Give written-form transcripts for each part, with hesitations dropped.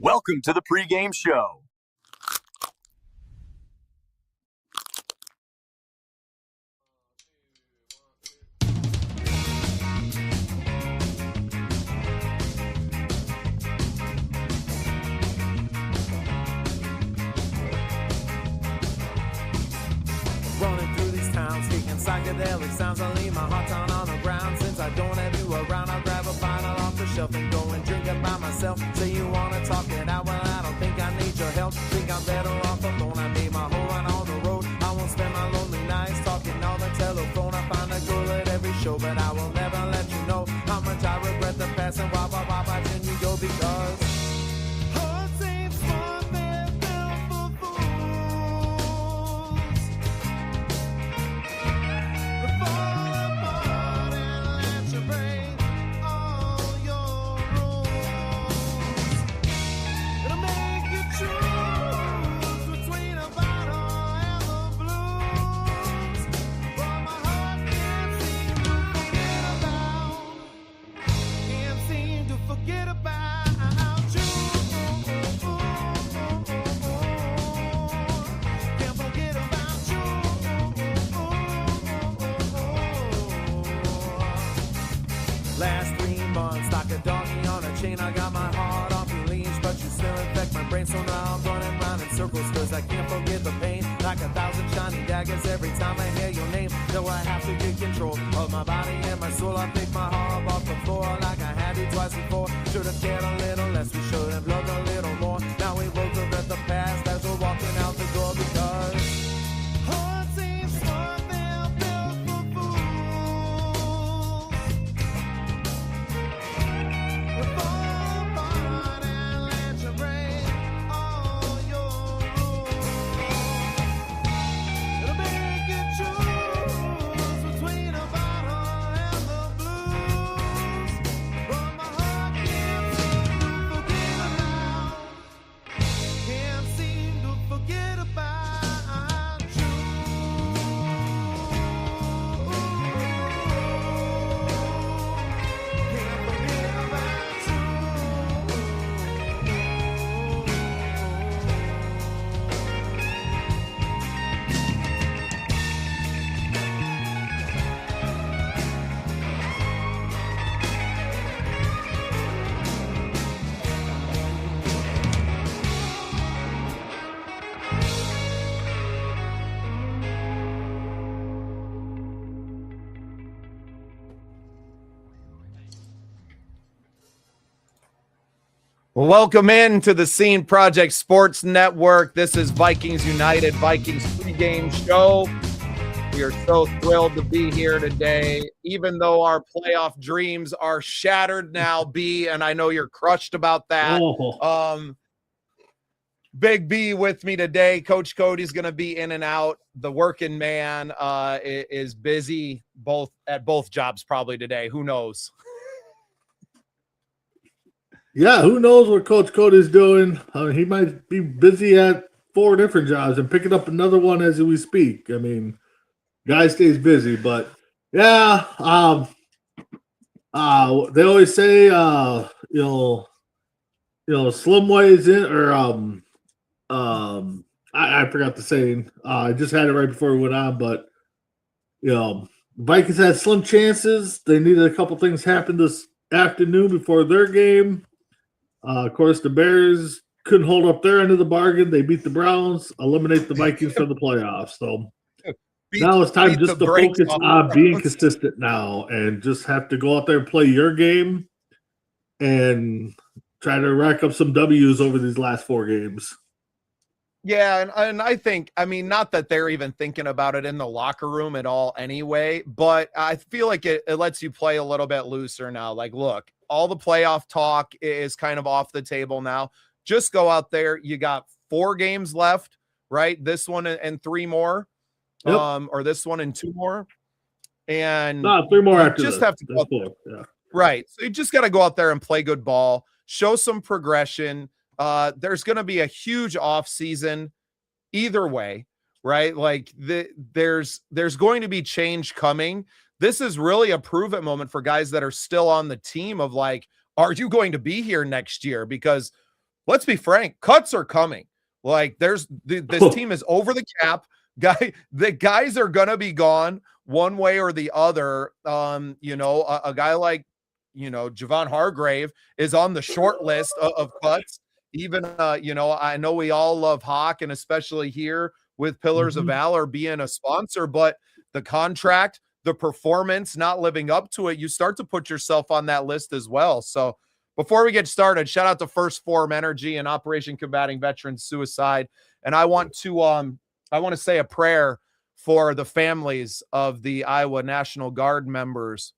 Welcome to the pregame show. Running through these towns, kicking psychedelic sounds. I leave my heart down on the ground. Since I don't have you around, I'll grab a bottle off the shelf and go and drink it by myself. Say you wanna talk it out, well I don't think I need your help. Think I'm better off alone. I made my whole run on the road. I won't spend my lonely nights talking on the telephone. I find a girl at every show, but I will never let you know how much I regret the past and why watching you go, because hearts ain't smart, they're built for fools. Fall apart and let you break all your rules. It'll make you choose between a bottle and the blues. But my heart can't seem to forget about you. Can't forget about you. Last 3 months, like a donkey on a chain, I got my heart off your leash, but you still infect my brain, so now I'm running round in circles, cause I can't forget the pain, like 1,000 shiny daggers every time I hear your name. Though I have to get control of my body and my soul, I pick my heart up off the floor like I had it twice before. Should've cared a little less, we should've loved a little more. Now we both regret the past as we're walking out the door, because hearts ain't smart, they're built for fools. Fall apart and let you break all your rules. It'll make you choose between a bottle and the blues. But my heart can't seem to forget about. Can't seem to forget about you. Can't forget about you. Welcome in to the Scene Project Sports Network. This is Vikings United, Vikings pregame show. We are so thrilled to be here today, even though our playoff dreams are shattered now, B, and I know you're crushed about that. Big B with me today. Coach Cody's going to be in and out. The working man is busy at both jobs probably today. Who knows? Yeah, who knows what Coach Cody's doing? He might be busy at 4 different jobs and picking up another one as we speak. I mean, guy stays busy, but yeah, they always say, slim ways in, or I forgot the saying. I just had it right before we went on, but Vikings had slim chances. They needed a couple things happen this afternoon before their game. Of course, the Bears couldn't hold up their end of the bargain. They beat the Browns, eliminate the Vikings from the playoffs. So now it's time just to focus on being consistent now and just have to go out there and play your game and try to rack up some W's over these last 4 games. Yeah, and I think, I mean, not that they're even thinking about it in the locker room at all anyway, but I feel like it lets you play a little bit looser now. Like, look, all the playoff talk is kind of off the table now. Just go out there. You got 4 games left, right? This one and 3 more, Yep. or this one and 2 more. And 3 more after just this. have to go. Yeah. Right. So you just got to go out there and play good ball, show some progression. There's going to be a huge off season either way, right? Like there's going to be change coming. This is really a prove it moment for guys that are still on the team of like, are you going to be here next year? Because let's be frank, cuts are coming. Like this team is over the cap. The guys are gonna be gone one way or the other. A guy like Javon Hargrave is on the short list of cuts. Even I know we all love Hawk, and especially here with Pillars of Valor being a sponsor, but the contract, the performance, not living up to it, you start to put yourself on that list as well. So before we get started, shout out to First Form Energy and Operation Combating Veteran Suicide. And I want to say a prayer for the families of the Iowa National Guard members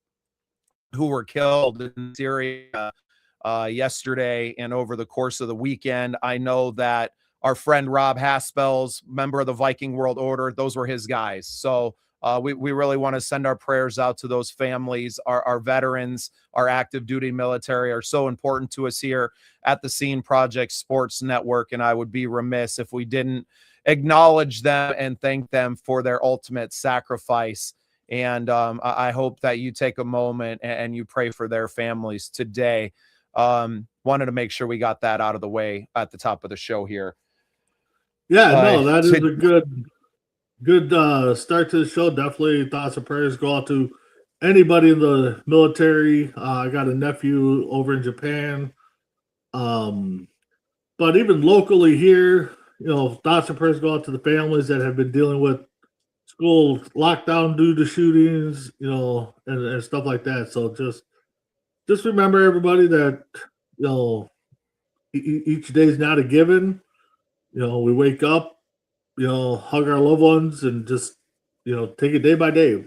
who were killed in Syria yesterday and over the course of the weekend. I know that our friend Rob Haspels, member of the Viking World Order, those were his guys. So we really want to send our prayers out to those families. Our veterans, our active duty military are so important to us here at the Scene Project Sports Network, and I would be remiss if we didn't acknowledge them and thank them for their ultimate sacrifice. And I hope that you take a moment and you pray for their families today. Wanted to make sure we got that out of the way at the top of the show here. Yeah, no, that is a good start to the show. Definitely thoughts and prayers go out to anybody in the military. I got a nephew over in Japan. But even locally here, thoughts and prayers go out to the families that have been dealing with school lockdown due to shootings, and stuff like that. So just remember, everybody, that each day is not a given. We wake up, hug our loved ones, and just take it day by day.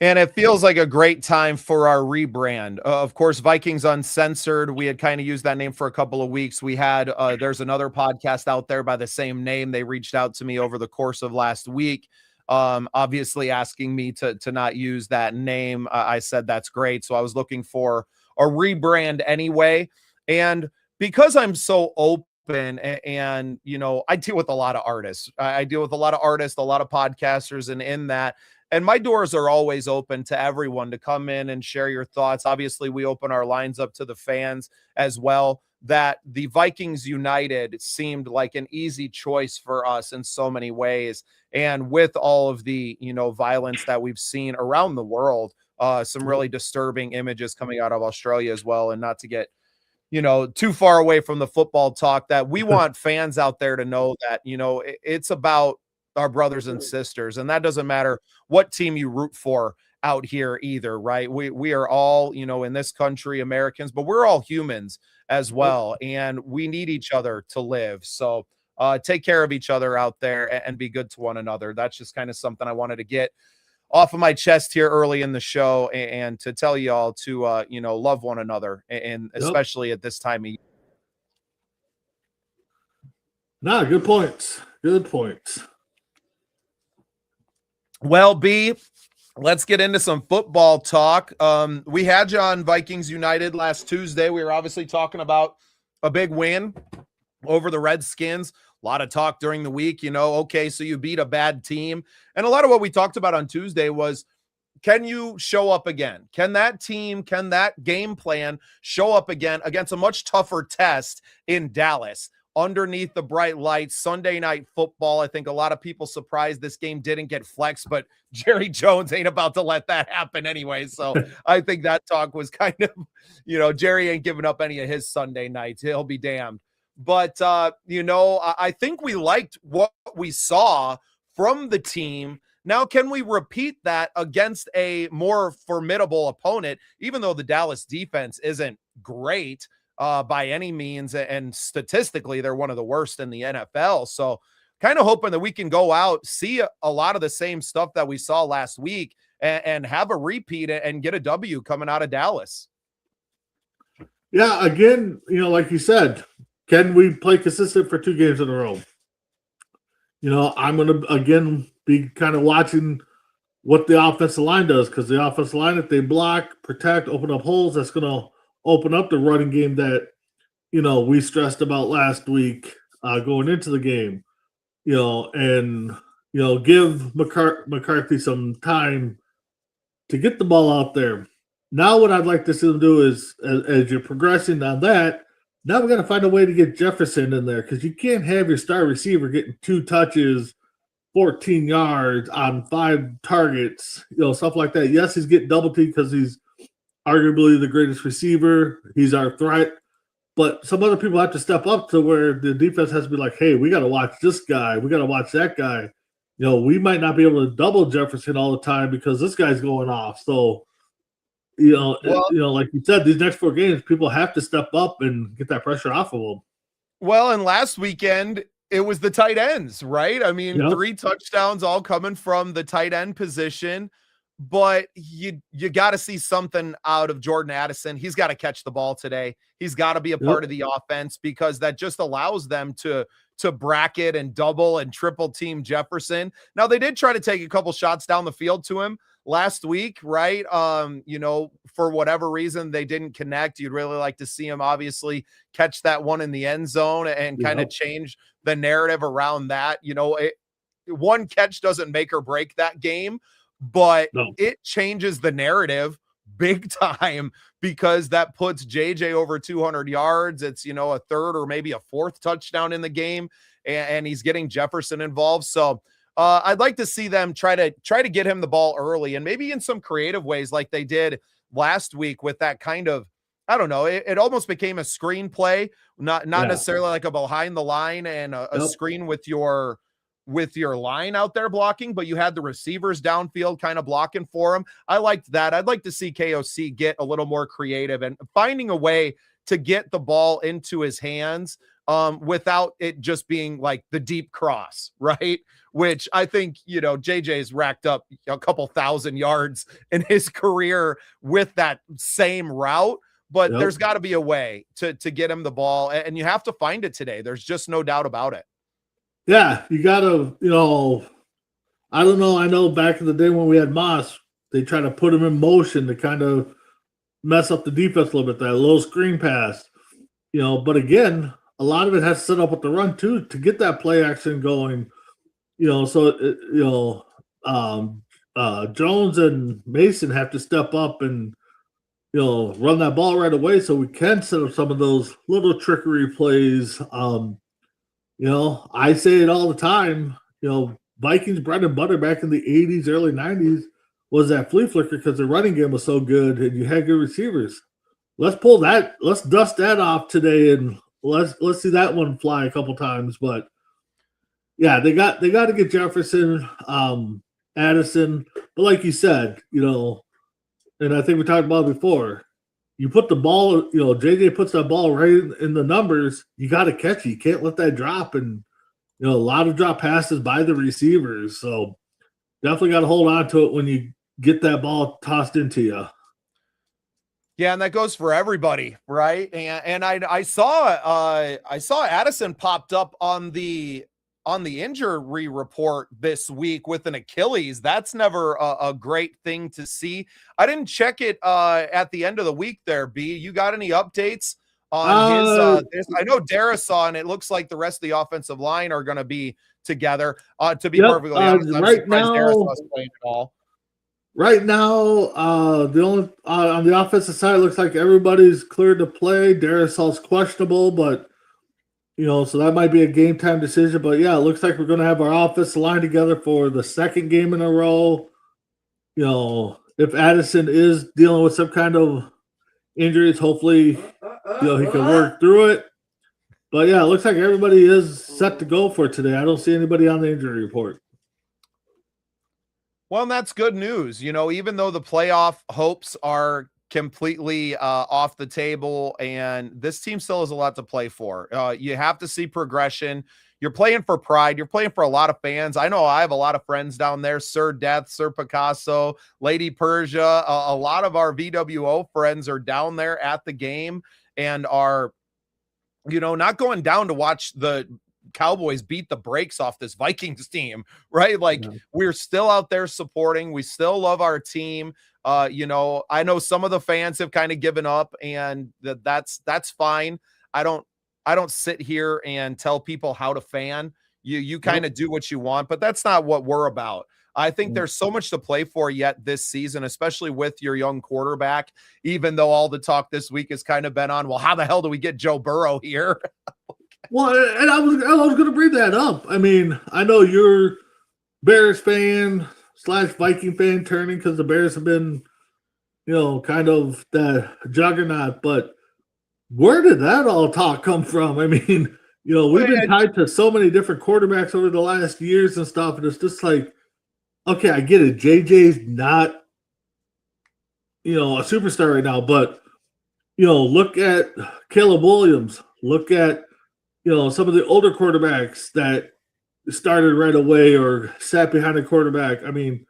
And it feels like a great time for our rebrand. Of course, Vikings Uncensored. We had kind of used that name for a couple of weeks. We had there's another podcast out there by the same name. They reached out to me over the course of last week, obviously asking me to not use that name. I said that's great. So I was looking for a rebrand anyway. And because I'm so open and I deal with a lot of artists. I deal with a lot of artists, a lot of podcasters, and in that. And my doors are always open to everyone to come in and share your thoughts. Obviously, we open our lines up to the fans as well. That the Vikings United seemed like an easy choice for us in so many ways. And with all of the, violence that we've seen around the world, some really disturbing images coming out of Australia as well. And not to get, too far away from the football talk, that we want fans out there to know that, it's about our brothers and sisters, and that doesn't matter what team you root for out here either, right? We are all, in this country, Americans, but we're all humans as well, and we need each other to live. So take care of each other out there and be good to one another. That's just kind of something I wanted to get off of my chest here early in the show, and to tell you all to love one another, and especially at this time of year. Nah, good points. Good points. Well, B, let's get into some football talk. We had you on Vikings United last Tuesday. We were obviously talking about a big win over the Redskins. A lot of talk during the week, okay, so you beat a bad team. And a lot of what we talked about on Tuesday was, can you show up again? Can that team, can that game plan show up again against a much tougher test in Dallas? Underneath the bright lights, Sunday Night Football. I think a lot of people surprised this game didn't get flexed, but Jerry Jones ain't about to let that happen anyway. So I think that talk was kind of, Jerry ain't giving up any of his Sunday nights. He'll be damned. But, I think we liked what we saw from the team. Now, can we repeat that against a more formidable opponent, even though the Dallas defense isn't great by any means, and statistically they're one of the worst in the NFL. So kind of hoping that we can go out, see a lot of the same stuff that we saw last week, and have a repeat and get a W coming out of Dallas. Yeah, again, like you said, can we play consistent for 2 games in a row? I'm going to, again, be kind of watching what the offensive line does, because the offensive line, if they block, protect, open up holes, that's going to open up the running game that, we stressed about last week going into the game, and, give McCarthy some time to get the ball out there. Now what I'd like to see them do is, as you're progressing on that, now we got to find a way to get Jefferson in there because you can't have your star receiver getting 2 touches, 14 yards on 5 targets, stuff like that. Yes, he's getting double teamed because he's arguably the greatest receiver. He's our threat. But some other people have to step up to where the defense has to be like, hey, we got to watch this guy. We got to watch that guy. We might not be able to double Jefferson all the time because this guy's going off. So, like you said, these next 4 games, people have to step up and get that pressure off of them. Well, and last weekend, it was the tight ends, right? I mean, 3 touchdowns all coming from the tight end position. But you got to see something out of Jordan Addison. He's got to catch the ball today. He's got to be a part of the offense because that just allows them to bracket and double and triple team Jefferson. Now, they did try to take a couple shots down the field to him last week, right? For whatever reason, they didn't connect. You'd really like to see him obviously catch that one in the end zone and kind of change the narrative around that. One catch doesn't make or break that game, but it changes the narrative big time because that puts JJ over 200 yards. It's, a third or maybe a 4th touchdown in the game, and he's getting Jefferson involved. So I'd like to see them try to get him the ball early and maybe in some creative ways like they did last week with that kind of, I don't know, it almost became a screenplay, not necessarily like a behind the line and a screen with your line out there blocking, but you had the receivers downfield kind of blocking for him. I liked that. I'd like to see KOC get a little more creative and finding a way to get the ball into his hands without it just being like the deep cross, right? Which I think, JJ's racked up a couple thousand yards in his career with that same route, but there's got to be a way to get him the ball, and you have to find it today. There's just no doubt about it. Yeah, you got to, I don't know. I know back in the day when we had Moss, they try to put him in motion to kind of mess up the defense a little bit, that low screen pass, but again, a lot of it has to set up with the run too, to get that play action going, so, Jones and Mason have to step up and, run that ball right away so we can set up some of those little trickery plays. I say it all the time, Vikings bread and butter back in the 80s, early 90s was that flea flicker because the running game was so good and you had good receivers. Let's pull that. Let's dust that off today and let's see that one fly a couple times. But yeah, they got to get Jefferson, Addison. But like you said, and I think we talked about it before, you put the ball, JJ puts that ball right in the numbers, you got to catch it. You can't let that drop. And, a lot of drop passes by the receivers. So definitely got to hold on to it when you get that ball tossed into you. Yeah, and that goes for everybody, right? And I saw Addison popped up on the injury report this week with an Achilles. That's never a great thing to see. I didn't check it at the end of the week there, B. You got any updates on his? I know Darrisaw, it looks like the rest of the offensive line are going to be together. To be perfectly honest, I'm right surprised now, Darrisaw's playing at all. Right now, the only on the offensive side, it looks like everybody's cleared to play. Darrisaw's questionable, but so that might be a game time decision. But yeah, it looks like we're going to have our offensive line together for the 2nd game in a row. If Addison is dealing with some kind of injuries, hopefully, he can work through it. But yeah, it looks like everybody is set to go for today. I don't see anybody on the injury report. Well, and that's good news. Even though the playoff hopes are completely off the table, and this team still has a lot to play for. You have to see progression. You're playing for pride. You're playing for a lot of fans. I know I have a lot of friends down there, Sir Death, Sir Picasso, Lady Persia. A lot of our VWO friends are down there at the game and are, not going down to watch the Cowboys beat the brakes off this Vikings team, right? Like we're still out there supporting. We still love our team. I know some of the fans have kind of given up, and that's fine. I don't sit here and tell people how to fan. You kind of do what you want, but that's not what we're about. I think there's so much to play for yet this season, especially with your young quarterback, even though all the talk this week has kind of been on, well, how the hell do we get Joe Burrow here? Well, and I was going to bring that up. I mean, I know you're Bears fan / Viking fan turning because the Bears have been, kind of the juggernaut, but where did that all talk come from? I mean, we've been tied to so many different quarterbacks over the last years and stuff, and it's just like, okay, I get it. JJ's not, a superstar right now, but, look at Caleb Williams. Look at, some of the older quarterbacks that started right away or sat behind a quarterback. I mean,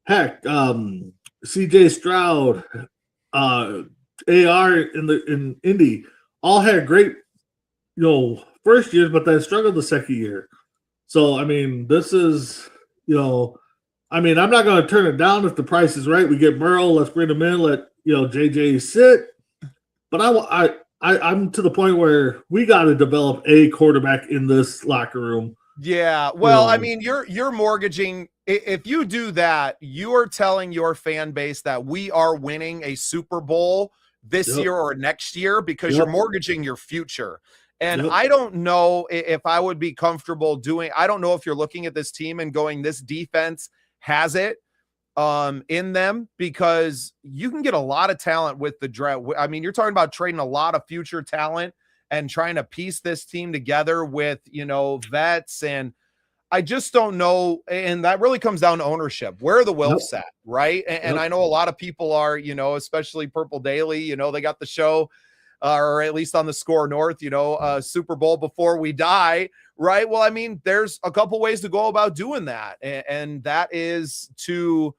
heck, CJ Stroud, AR in Indy, all had great, first years, but then struggled the second year. So, I mean, this is, I'm not going to turn it down if the price is right. We get Burrow, let's bring him in, let JJ sit. But I'm to the point where we got to develop a quarterback in this locker room. Yeah, well, I mean, you're mortgaging. If you do that, you are telling your fan base that we are winning a Super Bowl this year or next year because you're mortgaging your future. And I don't know if I would be comfortable doing. I don't know if you're looking at this team and going, this defense has it in them, because you can get a lot of talent with the draft. I mean, you're talking about trading a lot of future talent and trying to piece this team together with, vets. And I just don't know. And that really comes down to ownership. Where are the Wilfs at? Right. And I know a lot of people are, especially Purple Daily, they got the show, or at least on the Score North, Super Bowl before we die. Right. Well, I mean, there's a couple ways to go about doing that. And that is to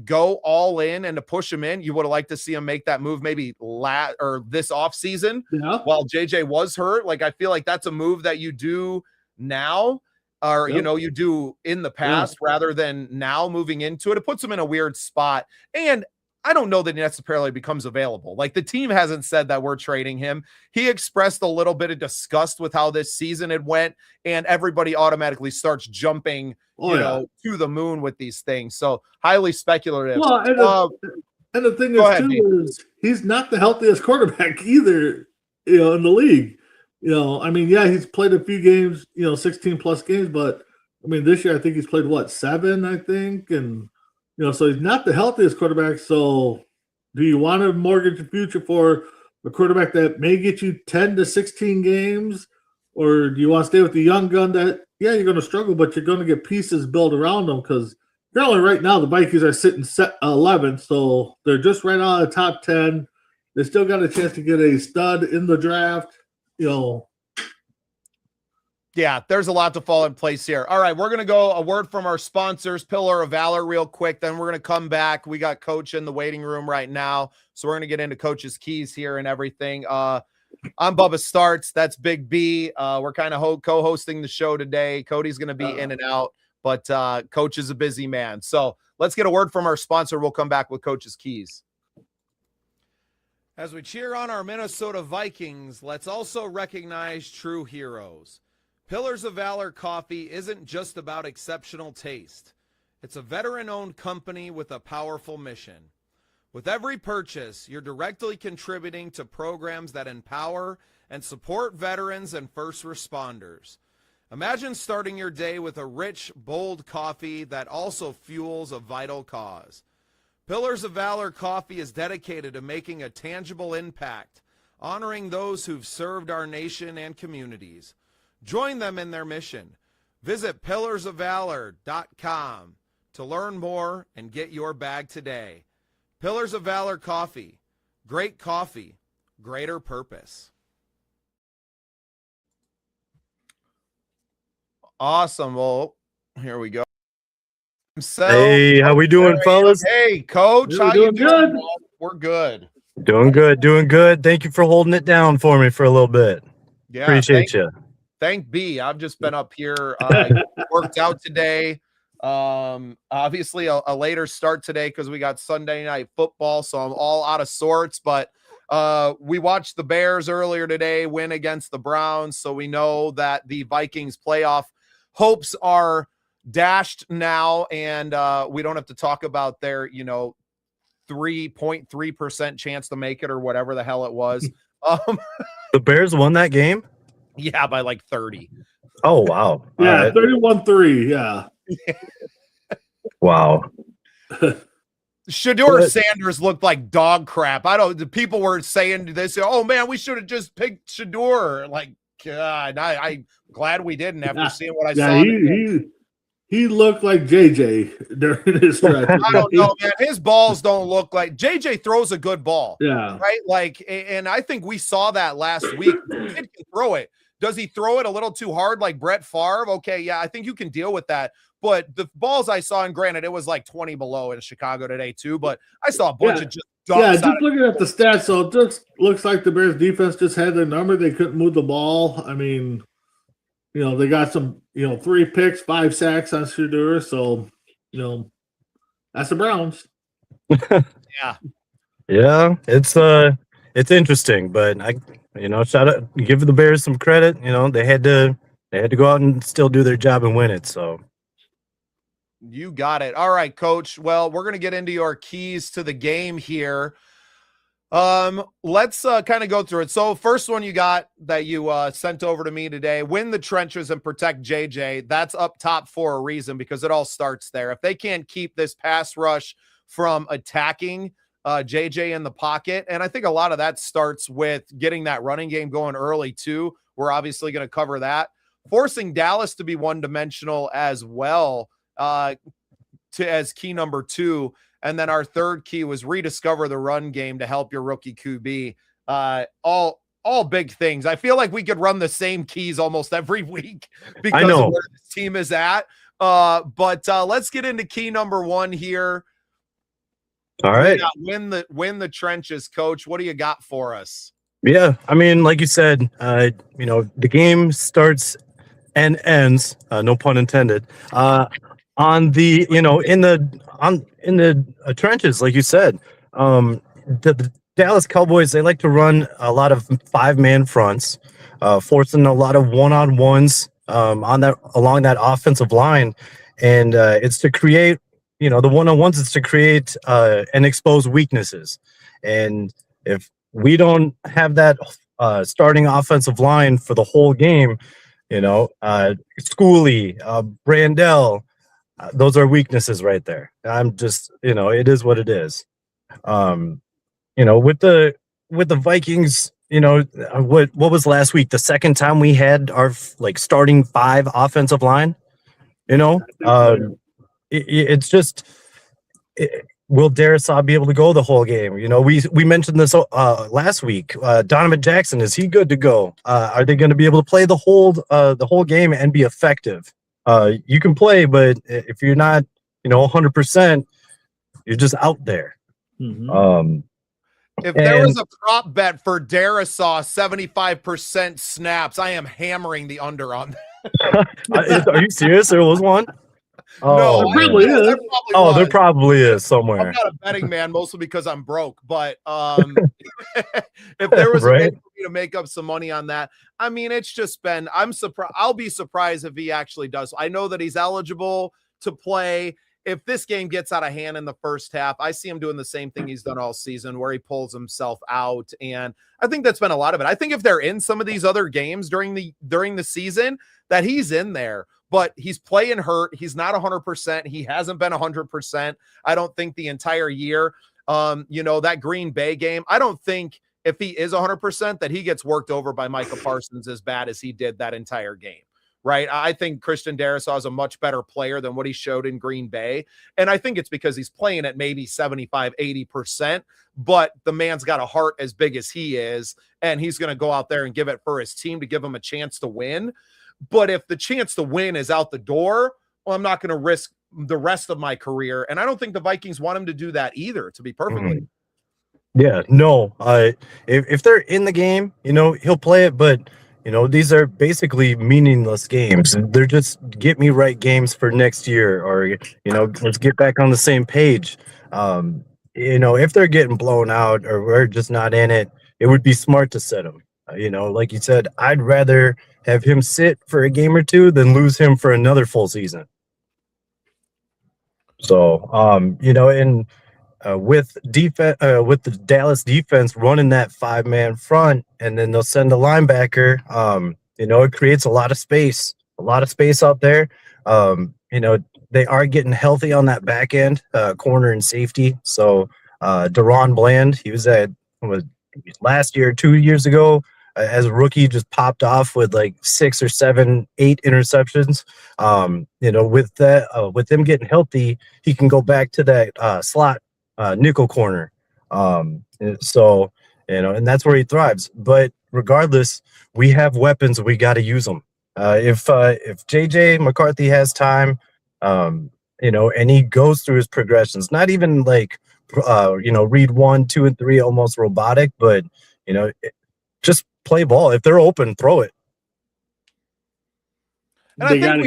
go all in and to push him in. You would have liked to see him make that move maybe this offseason while JJ was hurt. Like, I feel like that's a move that you do now, or, you do in the past rather than now moving into it. It puts him in a weird spot. And I don't know that he necessarily becomes available. Like, the team hasn't said that we're trading him. He expressed a little bit of disgust with how this season had went, and everybody automatically starts jumping, to the moon with these things. So highly speculative. Well, and the thing is, he's not the healthiest quarterback either, in the league. I mean, he's played a few games, 16 plus games, but I mean, this year I think he's played 7, I think, and so he's not the healthiest quarterback. So do you want to mortgage the future for a quarterback that may get you 10 to 16 games? Or do you want to stay with the young gun that, you're going to struggle, but you're going to get pieces built around them? Because currently right now the Vikings are sitting 11, so they're just right out of the top 10. They still got a chance to get a stud in the draft. Yeah, there's a lot to fall in place here. All right, we're going to go a word from our sponsors, Pillar of Valor, real quick. Then we're going to come back. We got Coach in the waiting room right now, so we're going to get into Coach's keys here and everything. I'm Bubba Starts. That's Big B. We're kind of co-hosting the show today. Cody's going to be in and out, but Coach is a busy man. So let's get a word from our sponsor. We'll come back with Coach's keys. As we cheer on our Minnesota Vikings, let's also recognize true heroes. Pillars of Valor Coffee isn't just about exceptional taste. It's a veteran-owned company with a powerful mission. With every purchase, you're directly contributing to programs that empower and support veterans and first responders. Imagine starting your day with a rich, bold coffee that also fuels a vital cause. Pillars of Valor Coffee is dedicated to making a tangible impact, honoring those who've served our nation and communities. Join them in their mission. Visit pillarsofvalor.com to learn more and get your bag today. Pillars of Valor Coffee. Great coffee, greater purpose. Awesome. Well, here we go. So, hey, how we doing, fellas? Hey, Coach. How you doing? Man? We're good. Doing good. Thank you for holding it down for me for a little bit. Yeah, appreciate you. Thank B. I've just been up here, worked out today. Obviously a later start today because we got Sunday night football, so I'm all out of sorts, but We watched the Bears earlier today win against the Browns, so we know that the Vikings playoff hopes are dashed now, and we don't have to talk about their 3.3% chance to make it or whatever the hell it was. The Bears won that game? Yeah, by like 30. Oh, wow. Yeah, 31-3. Yeah. Wow. Shador Sanders looked like dog crap. The people were saying this, oh man, we should have just picked Shador. Like, God, I'm glad we didn't after seeing what I saw. He looked like JJ during his stretch. I don't know, man. His balls don't look like JJ throws a good ball. Yeah. Right. Like, and I think we saw that last week. The kid can throw it. Does he throw it a little too hard like Brett Favre? Okay. Yeah. I think you can deal with that. But the balls I saw, and granted, it was like 20 below in Chicago today too, but I saw a bunch of just dumps. Yeah, just looking at the stats, so it just looks like the Bears defense just had their number. They couldn't move the ball. I mean, they got some, 3 picks, 5 sacks on Shador. So, that's the Browns. Yeah. Yeah, it's interesting, but shout out, give the Bears some credit. They had to go out and still do their job and win it. So you got it. All right, Coach. Well, we're gonna get into your keys to the game here. Let's kind of go through it. So first one you got that you sent over to me today, win the trenches and protect JJ. That's up top for a reason, because it all starts there. If they can't keep this pass rush from attacking JJ in the pocket, and I think a lot of that starts with getting that running game going early too. We're obviously going to cover that. Forcing Dallas to be one-dimensional as well, as key number 2. And then our third key was rediscover the run game to help your rookie QB. All big things. I feel like we could run the same keys almost every week because of where this team is at. But let's get into key number 1 here. All right. Win the trenches, Coach. What do you got for us? Yeah, I mean, like you said, the game starts and ends, no pun intended, on the in the trenches, like you said. The Dallas Cowboys, they like to run a lot of 5-man fronts, forcing a lot of one-on-ones along that offensive line, and it's to create, the one-on-ones is to create and expose weaknesses. And if we don't have that starting offensive line for the whole game, Schooley, Brandell, those are weaknesses right there. I'm just, it is what it is. With the Vikings, what was last week? The second time we had our starting 5 offensive line, it's just, will Darisaw be able to go the whole game? We mentioned this last week. Donovan Jackson, is he good to go? Are they going to be able to play the whole game and be effective? You can play, but if you're not, 100%, you're just out there. Mm-hmm. If there was a prop bet for Darisaw 75% snaps, I am hammering the under on that. Are you serious? There was one? No, there probably is. There probably is somewhere. I'm not a betting man, mostly because I'm broke. But if there was a way for me to make up some money on that, I mean, it's just been. I'm surprised. I'll be surprised if he actually does. I know that he's eligible to play. If this game gets out of hand in the first half, I see him doing the same thing he's done all season, where he pulls himself out, and I think that's been a lot of it. I think if they're in some of these other games during the season, that he's in there. But he's playing hurt. He's not 100%. He hasn't been 100%. I don't think the entire year. That Green Bay game, I don't think if he is 100% that he gets worked over by Micah Parsons as bad as he did that entire game, right? I think Christian Darisaw is a much better player than what he showed in Green Bay. And I think it's because he's playing at maybe 75, 80%, but the man's got a heart as big as he is, and he's going to go out there and give it for his team to give him a chance to win. But if the chance to win is out the door, well, I'm not going to risk the rest of my career. And I don't think the Vikings want him to do that either, to be perfectly. Yeah, no. If they're in the game, he'll play it. But, these are basically meaningless games. They're just get me right games for next year, or, let's get back on the same page. If they're getting blown out or we're just not in it, it would be smart to sit him. Like you said, I'd rather have him sit for a game or two than lose him for another full season. So, and with defense, with the Dallas defense running that 5-man front, and then they'll send a linebacker. It creates a lot of space out there. They are getting healthy on that back end, corner and safety. So, Deron Bland, he was at last year, 2 years ago, as a rookie, just popped off with like 6 or 7, 8 interceptions. With them getting healthy, he can go back to that slot nickel corner. And that's where he thrives. But regardless, we have weapons. We got to use them. If JJ McCarthy has time, and he goes through his progressions, not even like, read 1, 2, and 3, almost robotic, but just play ball. If they're open, throw it. And I think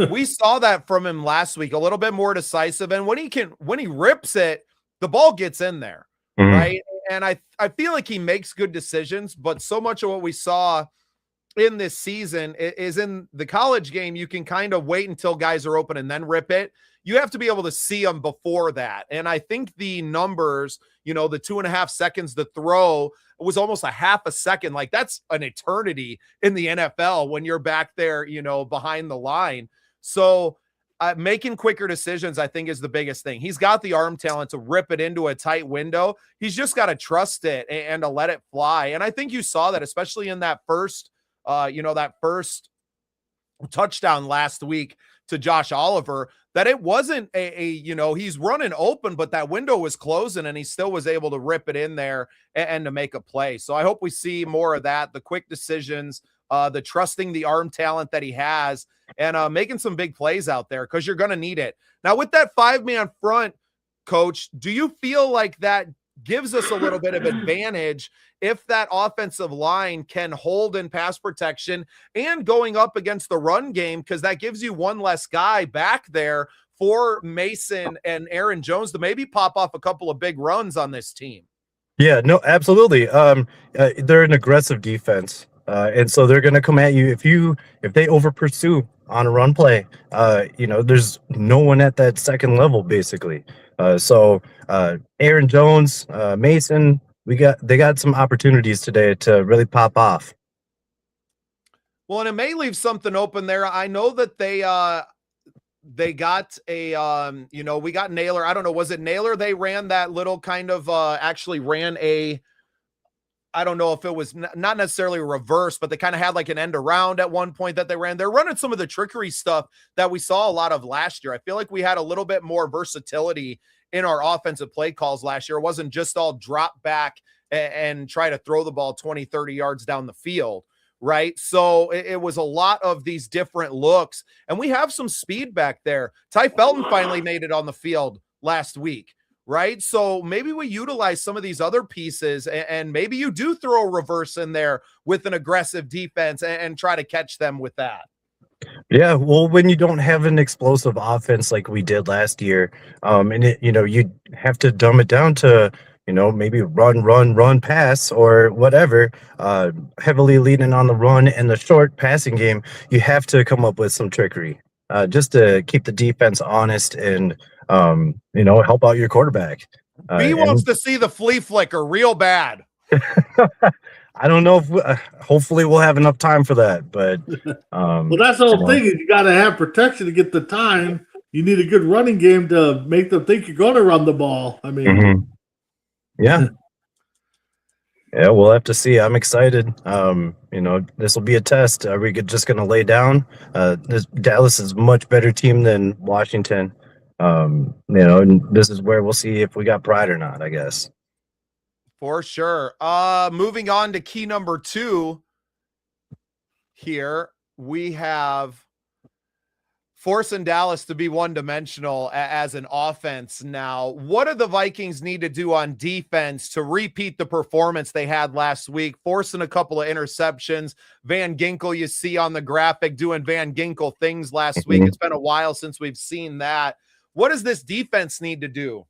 we saw that from him last week, a little bit more decisive. And when he rips it, the ball gets in there, right? And I feel like he makes good decisions, but so much of what we saw in this season is in the college game. You can kind of wait until guys are open and then rip it. You have to be able to see them before that. And I think the numbers, the 2.5 seconds to throw was almost a half a second. Like, that's an eternity in the NFL when you're back there, behind the line. So making quicker decisions, I think, is the biggest thing. He's got the arm talent to rip it into a tight window. He's just got to trust it and to let it fly. And I think you saw that, especially in that first touchdown last week to Josh Oliver, that it wasn't he's running open, but that window was closing and he still was able to rip it in there and to make a play. So I hope we see more of that, the quick decisions, the trusting the arm talent that he has, and making some big plays out there, because you're going to need it. Now, with that 5-man front, Coach, do you feel like that gives us a little bit of advantage if that offensive line can hold in pass protection and going up against the run game, because that gives you one less guy back there for Mason and Aaron Jones to maybe pop off a couple of big runs on this team? Yeah, no, absolutely. They're an aggressive defense. And so they're going to come at you if they over pursue on a run play. There's no one at that second level, basically. So Aaron Jones, Mason, they got some opportunities today to really pop off. Well, and it may leave something open there. I know that they got we got Naylor. I don't know. Was it Naylor? They ran that little kind of actually ran a, I don't know if it was not necessarily a reverse, but they kind of had like an end around at one point that they ran. They're running some of the trickery stuff that we saw a lot of last year. I feel like we had a little bit more versatility in our offensive play calls last year. It wasn't just all drop back and try to throw the ball 20, 30 yards down the field, right? So it was a lot of these different looks, and we have some speed back there. Ty Felton finally made it on the field last week, right? So maybe we utilize some of these other pieces, and maybe you do throw a reverse in there with an aggressive defense and try to catch them with that. Yeah, well, when you don't have an explosive offense like we did last year, you have to dumb it down to, maybe run, pass, or whatever, heavily leaning on the run and the short passing game. You have to come up with some trickery just to keep the defense honest and, help out your quarterback. B wants to see the flea flicker real bad. I don't know if hopefully we'll have enough time for that, but well, that's the whole thing. Is you got to have protection to get the time. You need a good running game to make them think you're going to run the ball. I mean, yeah, we'll have to see. I'm excited. This will be a test. Are we just going to lay down? Dallas is a much better team than Washington. And this is where we'll see if we got pride or not, I guess. For sure. Moving on to key number 2 here, we have forcing Dallas to be one-dimensional as an offense. Now, what do the Vikings need to do on defense to repeat the performance they had last week, forcing a couple of interceptions? Van Ginkel, you see on the graphic, doing Van Ginkel things last week. It's been a while since we've seen that. What does this defense need to do?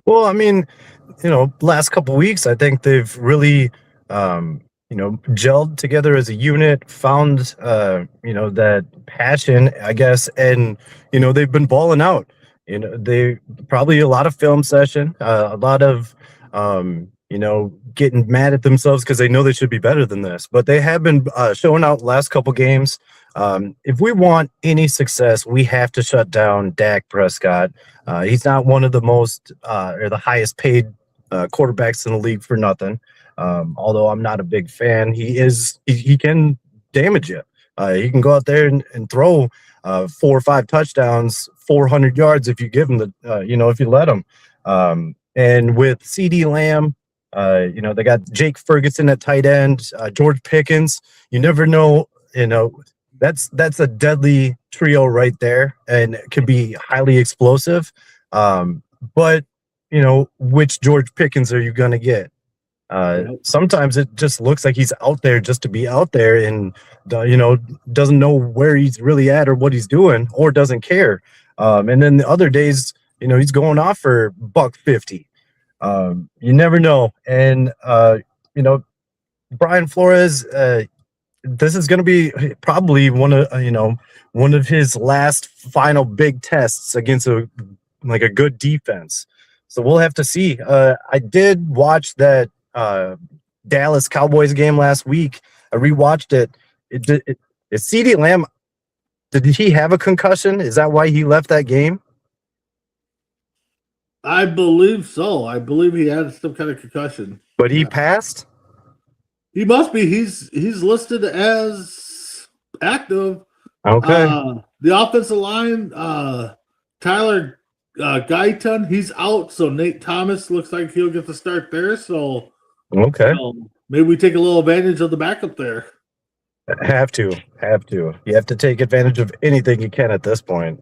Well, I mean, last couple weeks, I think they've really, gelled together as a unit, found, that passion, I guess, and they've been balling out. They probably a lot of film session, a lot of, getting mad at themselves because they know they should be better than this, but they have been showing out last couple games. If we want any success, we have to shut down Dak Prescott. He's not one of the most or the highest paid quarterbacks in the league for nothing. Although I'm not a big fan, he can damage you. He can go out there and throw 4 or 5 touchdowns, 400 yards if you give him if you let him. And with CeeDee Lamb, they got Jake Ferguson at tight end, George Pickens. You never know, that's a deadly trio right there, and it can be highly explosive. But which George Pickens are you going to get? Sometimes it just looks like he's out there just to be out there, and doesn't know where he's really at or what he's doing, or doesn't care. And then the other days, he's going off for $150. You never know. And Brian Flores, this is going to be probably one of his last final big tests against a good defense. So we'll have to see. I did watch that Dallas Cowboys game last week. I rewatched it. Is CeeDee Lamb, did he have a concussion? Is that why he left that game? I believe so. I believe he had some kind of concussion. But he passed? He must be. He's listed as active. Okay. The offensive line, Tyler Guyton, he's out. So Nate Thomas looks like he'll get the start there. So okay. Maybe we take a little advantage of the backup there. Have to. You have to take advantage of anything you can at this point.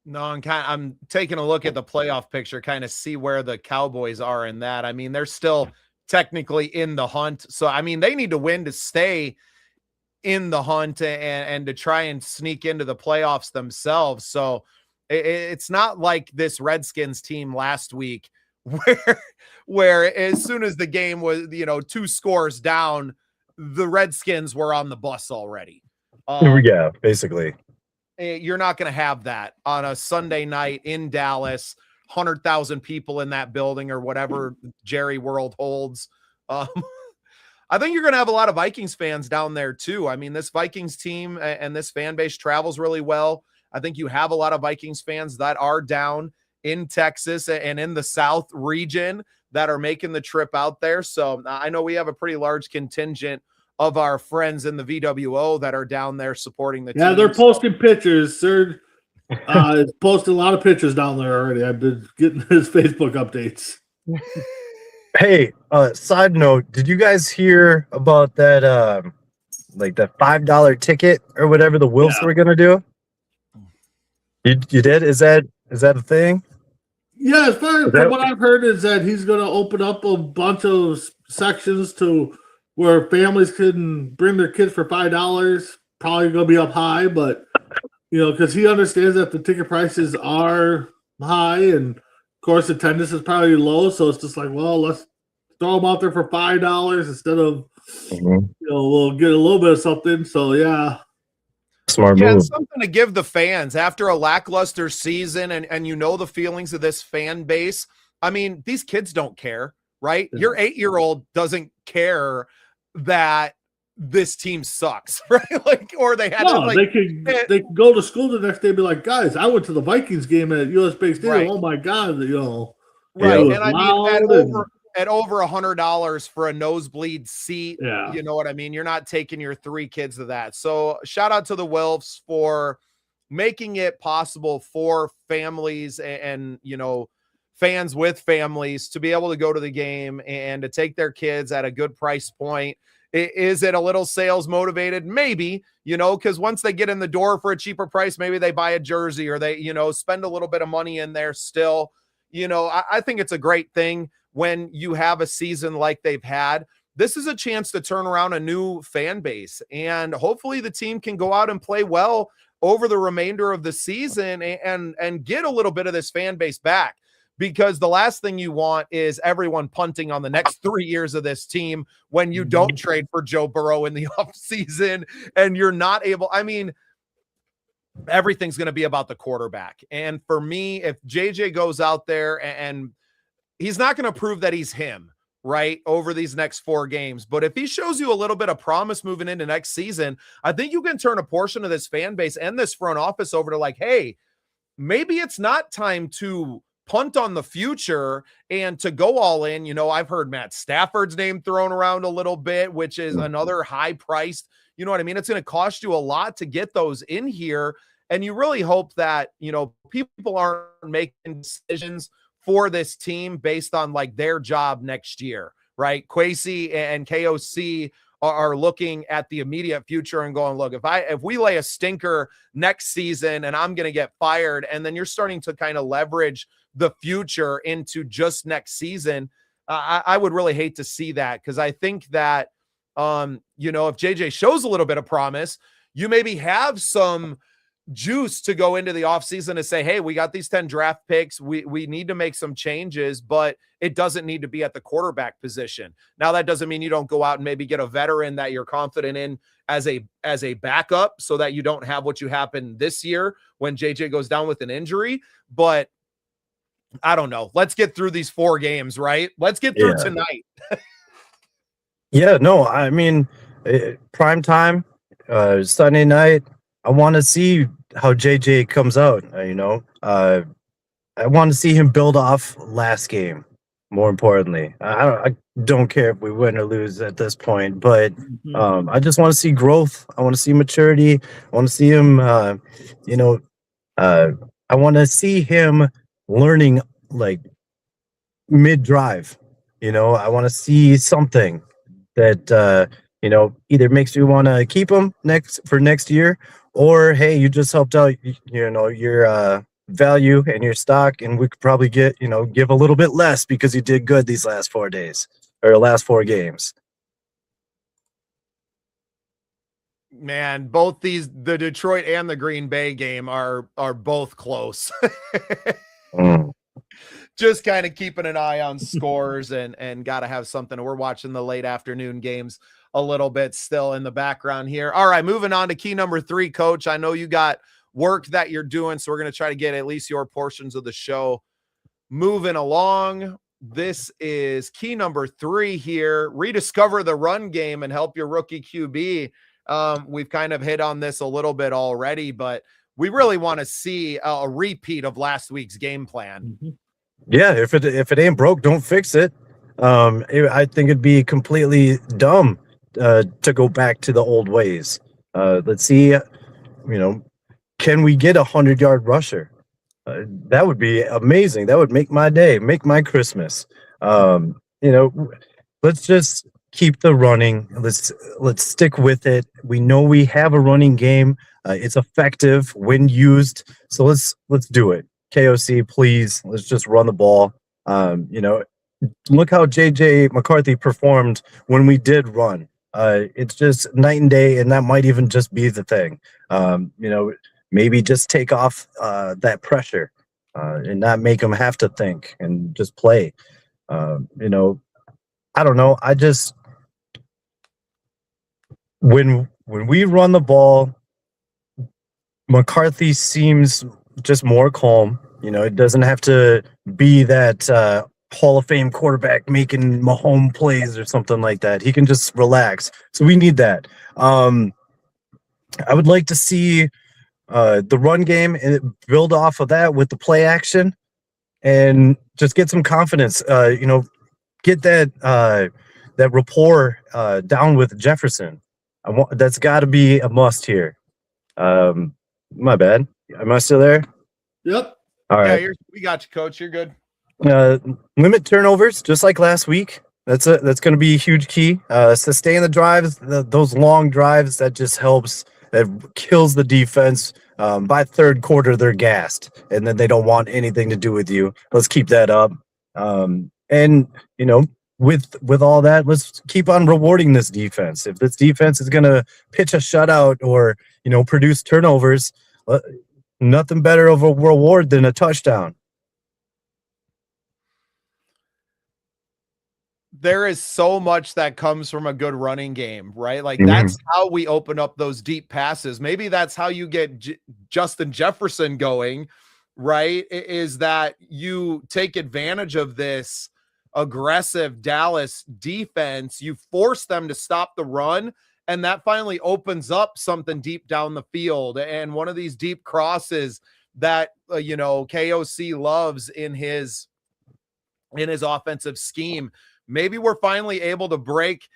No, I'm taking a look at the playoff picture, kind of see where the Cowboys are in that. I mean, they're still technically in the hunt. So, I mean, they need to win to stay in the hunt and to try and sneak into the playoffs themselves. So it's not like this Redskins team last week where as soon as the game was, 2 scores down, the Redskins were on the bus already. Yeah, basically. You're not going to have that on a Sunday night in Dallas, 100,000 people in that building or whatever Jerry World holds. I think you're going to have a lot of Vikings fans down there too. I mean, this Vikings team and this fan base travels really well. I think you have a lot of Vikings fans that are down in Texas and in the South region that are making the trip out there. So I know we have a pretty large contingent of our friends in the VWO that are down there supporting the team. Yeah, they're posting pictures. They're posting a lot of pictures down there already. I've been getting his Facebook updates. Hey, side note, did you guys hear about that the $5 ticket or whatever the Wilfs were gonna do? You did? Is that a thing? Yeah, as far as what I've heard is that he's gonna open up a bunch of sections to where families can bring their kids for $5, probably going to be up high, but, because he understands that the ticket prices are high and, of course, attendance is probably low, so it's just like, well, let's throw them out there for $5 instead of, we'll get a little bit of something. So, yeah. Smart move. It's something to give the fans after a lackluster season and the feelings of this fan base. I mean, these kids don't care, right? Your 8-year-old doesn't care that this team sucks, right? Or they had they could go to school the next day and be like, guys, I went to the Vikings game at US Bank Stadium. Right. Oh my God, right. And I mean at over $100 for a nosebleed seat, you know what I mean? You're not taking your 3 kids to that. So shout out to the Wilfs for making it possible for families and fans with families to be able to go to the game and to take their kids at a good price point. Is it a little sales motivated? Maybe, because once they get in the door for a cheaper price, maybe they buy a jersey or they, spend a little bit of money in there still. I think it's a great thing when you have a season like they've had. This is a chance to turn around a new fan base, and hopefully the team can go out and play well over the remainder of the season and get a little bit of this fan base back. Because the last thing you want is everyone punting on the next 3 years of this team when you don't trade for Joe Burrow in the offseason and you're not able. I mean, everything's going to be about the quarterback. And for me, if JJ goes out there and he's not going to prove that he's him, right, over these next 4 games. But if he shows you a little bit of promise moving into next season, I think you can turn a portion of this fan base and this front office over to like, hey, maybe it's not time to punt on the future and to go all in. You know, I've heard Matt Stafford's name thrown around a little bit, which is another high priced, you know what I mean? It's going to cost you a lot to get those in here. And you really hope that, you know, people aren't making decisions for this team based on like their job next year, right? Kwesi and KOC are looking at the immediate future and going, look, if we lay a stinker next season and I'm going to get fired, and then you're starting to kind of leverage the future into just next season, I would really hate to see that. Because I think that, you know, if JJ shows a little bit of promise, you maybe have some juice to go into the offseason and say, hey, we got these 10 draft picks. We need to make some changes, but it doesn't need to be at the quarterback position. Now, that doesn't mean you don't go out and maybe get a veteran that you're confident in as a backup so that you don't have what you happened this year when JJ goes down with an injury. But I don't know. Let's get through these 4 games, right? Let's get through tonight. Yeah, no, I mean, prime time, Sunday night. I want to see how JJ comes out. You know, I want to see him build off last game. More importantly, I don't care if we win or lose at this point, but I just want to see growth. I want to see maturity. I want to see him. You know, I want to see him learning like mid-drive. You know, I want to see something that you know, either makes me want to keep him next year, or hey, you just helped out, you know, your value and your stock, and we could probably get, you know, give a little bit less because you did good these last 4 days or last 4 games. Man, both the Detroit and the Green Bay game are both close. Just kind of keeping an eye on scores and got to have something. We're watching the late afternoon games a little bit still in the background here. All right, moving on to key number 3, Coach. I know you got work that you're doing, so we're going to try to get at least your portions of the show moving along. This is key number 3 here. Rediscover the run game and help your rookie QB. We've kind of hit on this a little bit already, but we really want to see a repeat of last week's game plan. Yeah, if it ain't broke, don't fix it. I think it'd be completely dumb to go back to the old ways. Let's see, you know, can we get 100-yard rusher? That would be amazing. That would make my day, make my Christmas. You know, let's just keep the running. Let's stick with it. We know we have a running game. It's effective when used. So let's do it. KOC, please. Let's just run the ball. You know, look how JJ McCarthy performed when we did run. It's just night and day, and that might even just be the thing. You know, maybe just take off that pressure and not make them have to think and just play. You know, I don't know. I just when we run the ball, McCarthy seems just more calm. You know, it doesn't have to be that Hall of Fame quarterback making Mahomes plays or something like that. He can just relax. So we need that. I would like to see the run game and build off of that with the play action and just get some confidence. You know, get that rapport down with Jefferson. That's got to be a must here. My bad. Am I still there? Yep. All right. Yeah, we got you, Coach. You're good. Limit turnovers, just like last week. That's going to be a huge key. Sustain the drives, those long drives. That just helps. That kills the defense. By third quarter, they're gassed, and then they don't want anything to do with you. Let's keep that up. And you know, with all that, let's keep on rewarding this defense. If this defense is going to pitch a shutout or, you know, produce turnovers, nothing better of a reward than a touchdown. There is so much that comes from a good running game, right? Like that's how we open up those deep passes. Maybe that's how you get Justin Jefferson going, right? Is that you take advantage of this aggressive Dallas defense, you force them to stop the run, and that finally opens up something deep down the field. And one of these deep crosses that KOC loves in his offensive scheme. Maybe we're finally able to break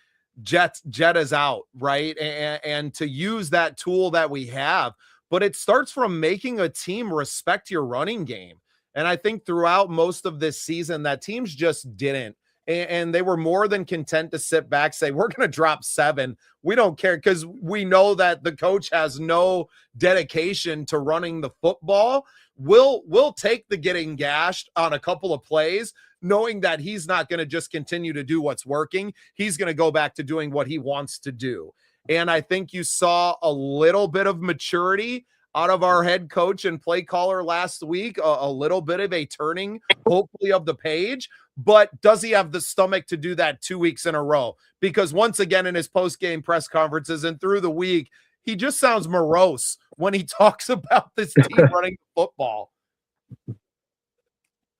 Jetta's out, right? And to use that tool that we have. But it starts from making a team respect your running game. And I think throughout most of this season, that teams just didn't. And they were more than content to sit back, say, we're going to drop 7. We don't care, because we know that the coach has no dedication to running the football. We'll take the getting gashed on a couple of plays, knowing that he's not going to just continue to do what's working. He's going to go back to doing what he wants to do. And I think you saw a little bit of maturity out of our head coach and play caller last week, a little bit of a turning, hopefully, of the page. But does he have the stomach to do that 2 weeks in a row? Because once again, in his post-game press conferences and through the week, he just sounds morose when he talks about this team running football.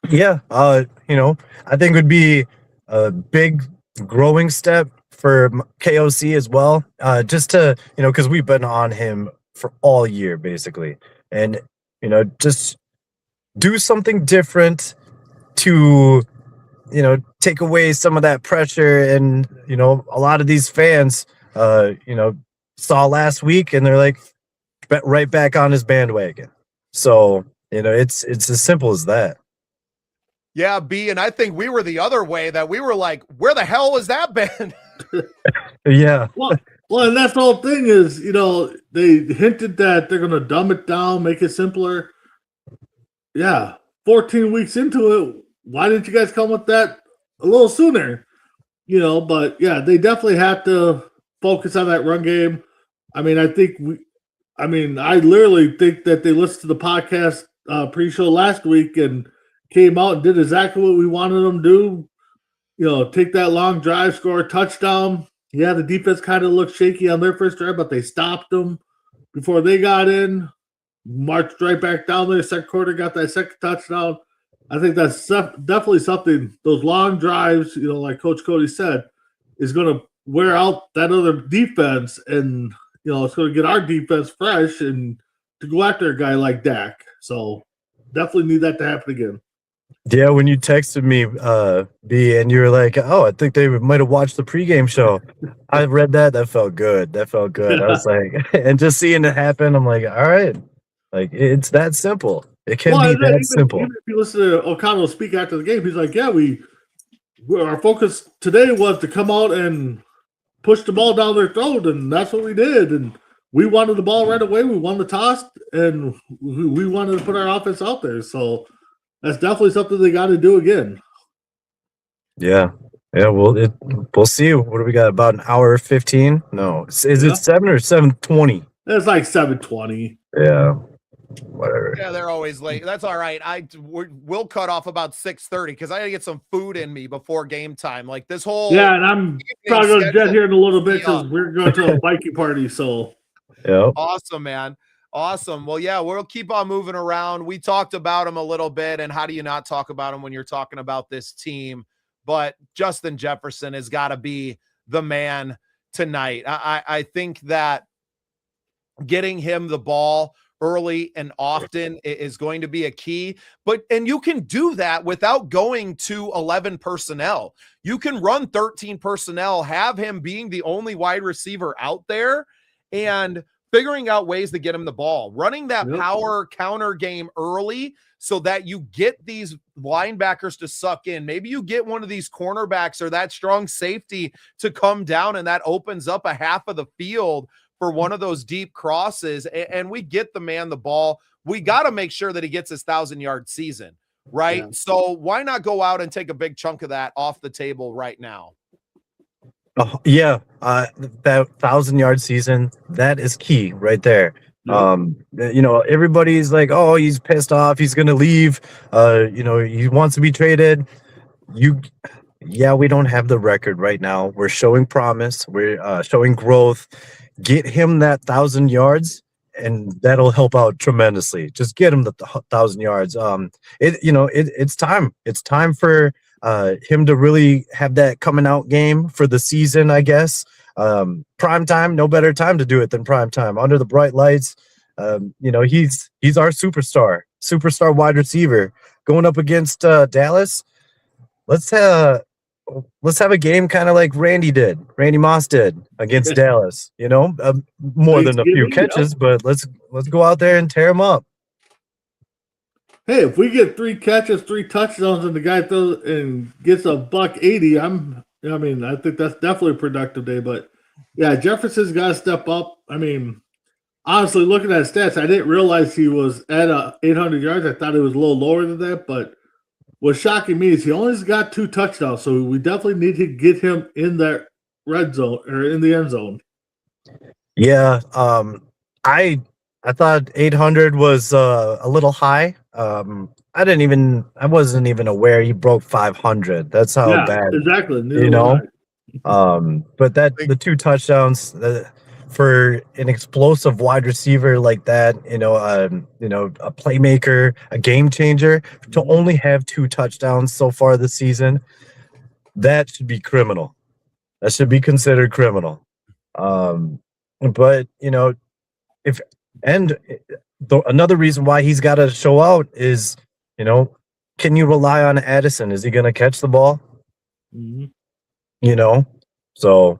Yeah, I think it would be a big growing step for KOC as well. Just to, because we've been on him for all year, basically. And, just do something different to, take away some of that pressure. And, a lot of these fans, saw last week and they're like right back on his bandwagon. So, it's as simple as that. Yeah, B, and I think we were the other way, that we were like, where the hell has that been? Yeah. Well, and that's the whole thing is, they hinted that they're going to dumb it down, make it simpler. Yeah, 14 weeks into it, why didn't you guys come with that a little sooner? But yeah, they definitely have to focus on that run game. I literally think that they listened to the podcast pre-show last week and came out and did exactly what we wanted them to do. Take that long drive, score a touchdown. Yeah, the defense kind of looked shaky on their first drive, but they stopped them before they got in, marched right back down there. Second quarter, got that second touchdown. I think that's definitely something, those long drives, like Coach Cody said, is going to wear out that other defense, and, it's going to get our defense fresh and to go after a guy like Dak. So definitely need that to happen again. Yeah, when you texted me, B, and you were like, "Oh, I think they might have watched the pregame show." I read that. That felt good. I was like, and just seeing it happen, I'm like, all right, like it's that simple. It can be that simple. Even if you listen to O'Connell speak after the game, he's like, "Yeah, our focus today was to come out and push the ball down their throat, and that's what we did. And we wanted the ball right away. We won the toss, and we wanted to put our offense out there. So." That's definitely something they got to do again. Yeah. We'll see. What do we got? About an hour 15? No, is it 7 or 7:20? It's like 7:20. Yeah. Whatever. Yeah, they're always late. That's all right. We'll cut off about 6:30 because I gotta get some food in me before game time. Like this whole and I'm probably going to jet here in a little bit because we're going to a biking party. So yeah, awesome, man. Awesome. Well, yeah, we'll keep on moving around. We talked about him a little bit, and how do you not talk about him when you're talking about this team? But Justin Jefferson has got to be the man tonight. I think that getting him the ball early and often is going to be a key. And you can do that without going to 11 personnel. You can run 13 personnel, have him being the only wide receiver out there, and figuring out ways to get him the ball, running that power counter game early so that you get these linebackers to suck in. Maybe you get one of these cornerbacks or that strong safety to come down, and that opens up a half of the field for one of those deep crosses. And we get the man the ball. We got to make sure that he gets his 1,000-yard season, right? Yeah. So why not go out and take a big chunk of that off the table right now? Oh, yeah, that 1,000-yard season, that is key right there. Yeah. Everybody's like, oh, he's pissed off, he's gonna leave. He wants to be traded. We don't have the record right now. We're showing promise. We're showing growth. Get him that 1,000 yards, and that'll help out tremendously. Just get him the 1,000 yards. It's time. It's time for him to really have that coming out game for the season, I guess. Prime time, no better time to do it than prime time under the bright lights. He's our superstar wide receiver going up against Dallas. Let's have a game kind of like Randy Moss did against Dallas. More than a few catches, but let's go out there and tear him up. Hey, if we get 3 catches, 3 touchdowns, and the guy throws and gets a $180, I think that's definitely a productive day. But yeah, Jefferson's got to step up. Honestly, looking at his stats, I didn't realize he was at 800 yards. I thought he was a little lower than that. But what's shocking me is he only got 2 touchdowns. So we definitely need to get him in that red zone or in the end zone. Yeah, I thought 800 was a little high. I wasn't even aware he broke 500. That's how bad. Exactly. But the 2 touchdowns for an explosive wide receiver like that, a playmaker, a game changer, to only have 2 touchdowns so far this season, that should be criminal. That should be considered criminal. But another reason why he's got to show out is, can you rely on Addison? Is he going to catch the ball? Mm-hmm. So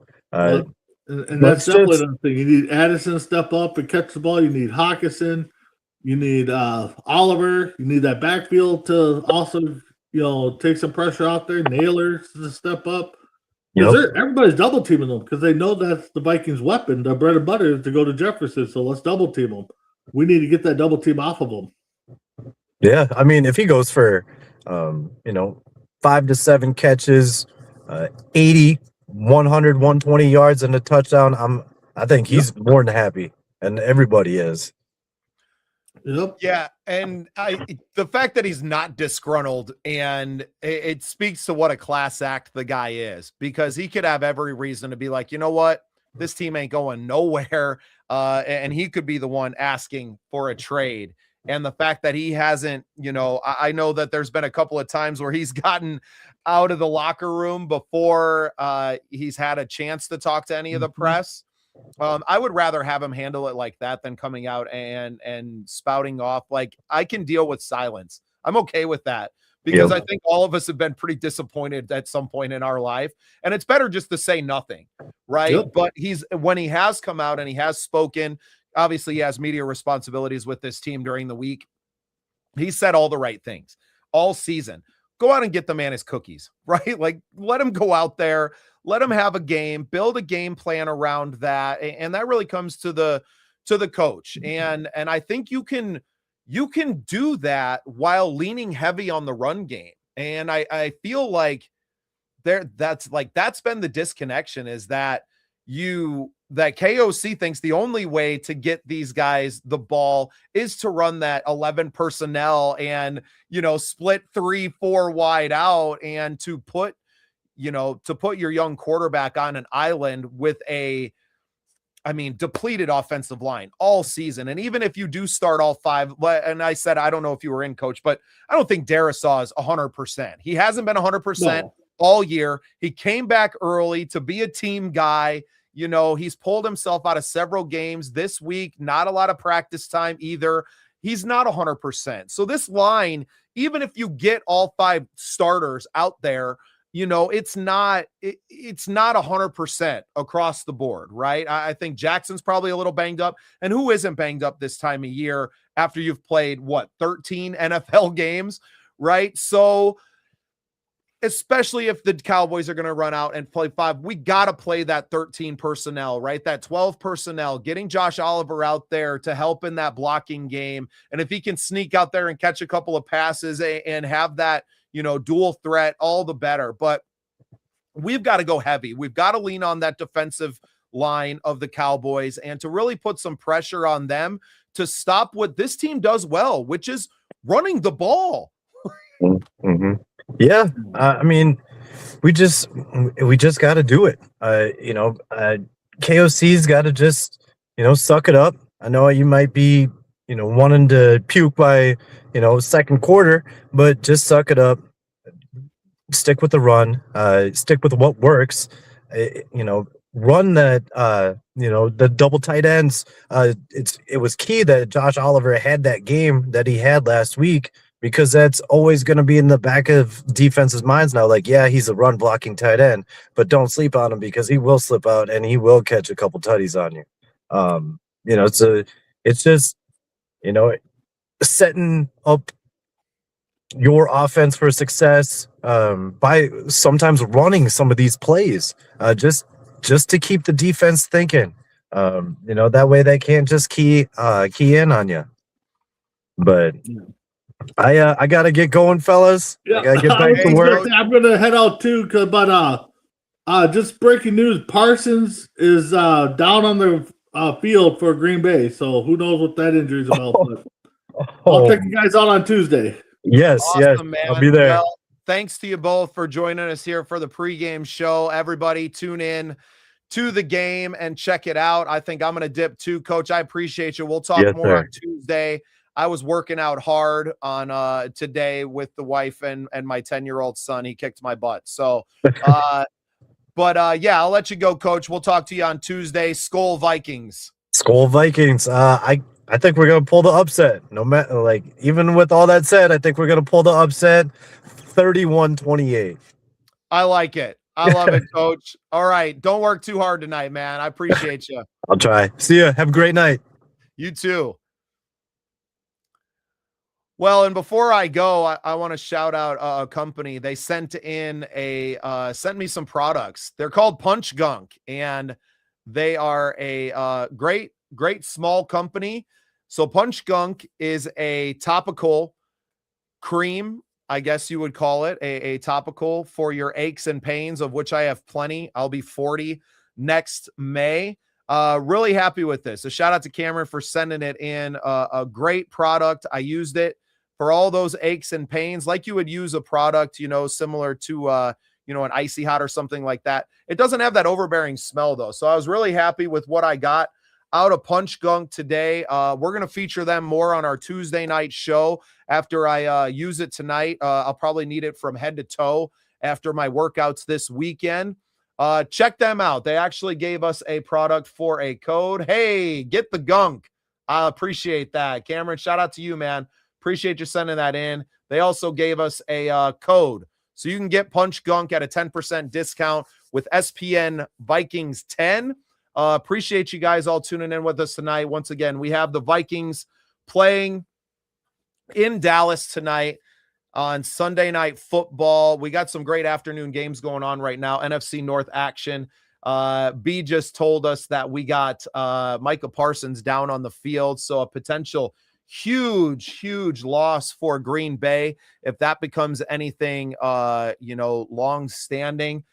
and that's definitely another thing. You need Addison to step up and catch the ball. You need Hawkinson. You need Oliver. You need that backfield to also, take some pressure out there. Naylor to step up. Everybody's double teaming them because they know that's the Vikings' weapon. Their bread and butter is to go to Jefferson. So let's double team them. We need to get that double team off of him. Yeah, if he goes for 5 to 7 catches, 80, 100, 120 yards and a touchdown, I think he's more than happy, and everybody is. Yep. Yeah, and the fact that he's not disgruntled, and it speaks to what a class act the guy is, because he could have every reason to be like, you know what, this team ain't going nowhere, and he could be the one asking for a trade. And the fact that he hasn't, I know that there's been a couple of times where he's gotten out of the locker room before he's had a chance to talk to any of the press. I would rather have him handle it like that than coming out and spouting off. Like, I can deal with silence. I'm okay with that, because I think all of us have been pretty disappointed at some point in our life, and it's better just to say nothing, right? Yep. But when he has come out and he has spoken, obviously he has media responsibilities with this team during the week. He said all the right things all season. Go out and get the man his cookies, right? Like, let him go out there, let him have a game, build a game plan around that. And that really comes to the coach. And I think you can do that while leaning heavy on the run game. And I feel like that's been the disconnection, is that KOC thinks the only way to get these guys the ball is to run that 11 personnel and, split 3-4 wide out, and to put your young quarterback on an island with depleted offensive line all season. And even if you do start all 5, and I said, I don't know if you were in, Coach, but I don't think Darrisaw is 100%. He hasn't been 100% all year. He came back early to be a team guy. He's pulled himself out of several games this week, not a lot of practice time either. He's not 100%. So this line, even if you get all 5 starters out there, it's not 100% across the board, right? I think Jackson's probably a little banged up. And who isn't banged up this time of year after you've played, 13 NFL games, right? So especially if the Cowboys are going to run out and play 5, we got to play that 13 personnel, right? That 12 personnel, getting Josh Oliver out there to help in that blocking game. And if he can sneak out there and catch a couple of passes and have that, dual threat, all the better. But we've got to go heavy. We've got to lean on that defensive line of the Cowboys and to really put some pressure on them to stop what this team does well, which is running the ball. Mm-hmm. Yeah, I mean, we just got to do it. KOC's got to just suck it up. I know you might be wanting to puke by second quarter, but just suck it up. Stick with the run. Stick with what works. Run that. The double tight ends. It was key that Josh Oliver had that game that he had last week, because that's always going to be in the back of defense's minds now. Like, yeah, he's a run blocking tight end, but don't sleep on him because he will slip out and he will catch a couple tutties on you. It's just setting up your offense for success by sometimes running some of these plays just to keep the defense thinking. That way they can't just key in on you. But I gotta get going, fellas. Yeah. I gotta get back to work. I'm gonna head out too, but just breaking news: Parsons is down on the field for Green Bay, so who knows what that injury is about. But I'll take you guys out on Tuesday. Yes, Awesome, yes, man. I'll be there. Well, thanks to you both for joining us here for the pregame show. Everybody, tune in to the game and check it out. I think I'm gonna dip too, Coach. I appreciate you. We'll talk more on Tuesday. I was working out hard on today with the wife and my 10-year-old son. He kicked my butt. So, yeah, I'll let you go, Coach. We'll talk to you on Tuesday. Skol Vikings. Skol Vikings. I think we're gonna pull the upset. No matter, even with all that said, I think we're gonna pull the upset. 31-28. I like it. I love it, Coach. All right, don't work too hard tonight, man. I appreciate you. I'll try. See ya. Have a great night. You too. Well, and before I go, I want to shout out a company. They sent me some products. They're called Punch Gunk, and they are a great small company. So Punch Gunk is a topical cream, I guess you would call it, a topical for your aches and pains, of which I have plenty. I'll be 40 next May. Really happy with this. A shout out to Cameron for sending it in. A great product. I used it for all those aches and pains, like you would use a product, similar to, an Icy Hot or something like that. It doesn't have that overbearing smell though. So I was really happy with what I got out of Punch Gunk today. We're going to feature them more on our Tuesday night show after I use it tonight. I'll probably need it from head to toe after my workouts this weekend. Check them out. They actually gave us a product for a code. Hey, get the gunk. I appreciate that. Cameron, shout out to you, man. Appreciate you sending that in. They also gave us a code. So you can get Punch Gunk at a 10% discount with SPN Vikings 10. Appreciate you guys all tuning in with us tonight. Once again, we have the Vikings playing in Dallas tonight on Sunday Night Football. We got some great afternoon games going on right now. NFC North action. B just told us that we got Micah Parsons down on the field. So a potential huge loss for Green Bay if that becomes anything long standing.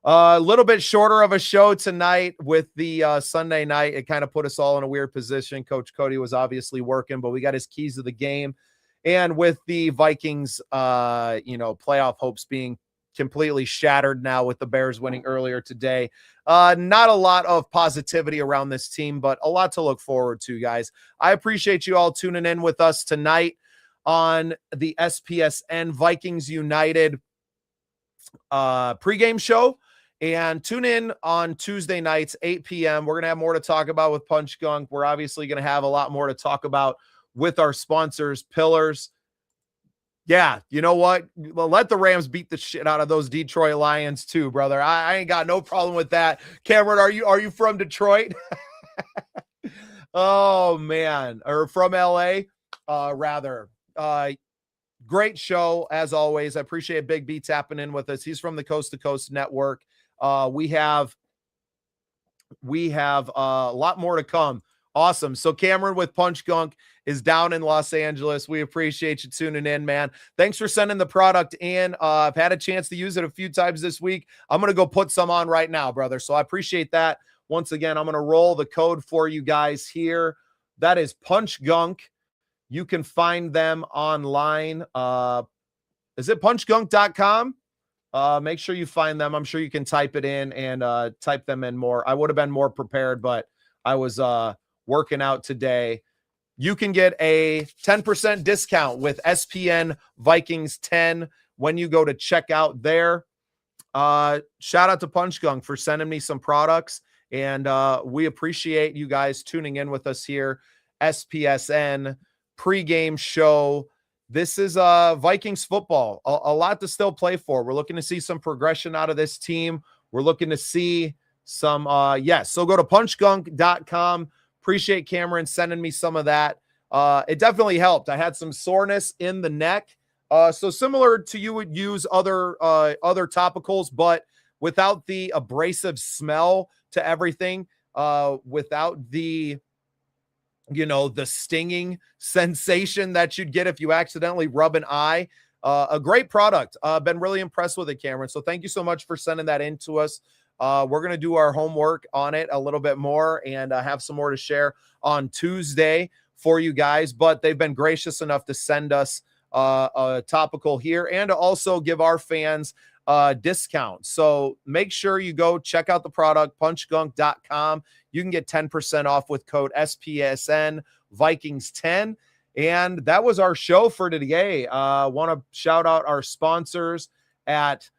A little bit shorter of a show tonight with the Sunday night. It kind of put us all in a weird position. Coach Cody was obviously working, but we got his keys to the game. And with the Vikings playoff hopes being completely shattered now with the Bears winning earlier today. Not a lot of positivity around this team, but a lot to look forward to, guys. I appreciate you all tuning in with us tonight on the SPSN Vikings United pregame show. And tune in on Tuesday nights, 8 p.m. We're going to have more to talk about with Punch Gunk. We're obviously going to have a lot more to talk about with our sponsors, Pillars. Yeah, you know what? Well, let the Rams beat the shit out of those Detroit Lions too, brother. I ain't got no problem with that. Cameron, are you from Detroit? Oh man, or from LA? Rather. Great show as always. I appreciate Big B tapping in with us. He's from the Coast to Coast Network. We have a lot more to come. Awesome. So Cameron with Punch Gunk is down in Los Angeles. We appreciate you tuning in, man. Thanks for sending the product in. I've had a chance to use it a few times this week. I'm going to go put some on right now, brother. So I appreciate that. Once again, I'm going to roll the code for you guys here. That is Punch Gunk. You can find them online. Is it punchgunk.com? Make sure you find them. I'm sure you can type it in and type them in more. I would have been more prepared, but I was working out today. You can get a 10% discount with SPN Vikings 10 when you go to checkout there. Shout out to Punch Gunk for sending me some products, and we appreciate you guys tuning in with us here. SPSN pregame show. This is Vikings football. A lot to still play for. We're looking to see some progression out of this team. We're looking to see some, so go to punchgunk.com. Appreciate Cameron sending me some of that. It definitely helped. I had some soreness in the neck. So similar to you would use other topicals, but without the abrasive smell to everything, without the stinging sensation that you'd get if you accidentally rub an eye. A great product. Been really impressed with it, Cameron. So thank you so much for sending that in to us. We're going to do our homework on it a little bit more and have some more to share on Tuesday for you guys. But they've been gracious enough to send us a topical here and to also give our fans discount. So make sure you go check out the product, punchgunk.com. You can get 10% off with code SPSN Vikings 10. And that was our show for today. Want to shout out our sponsors at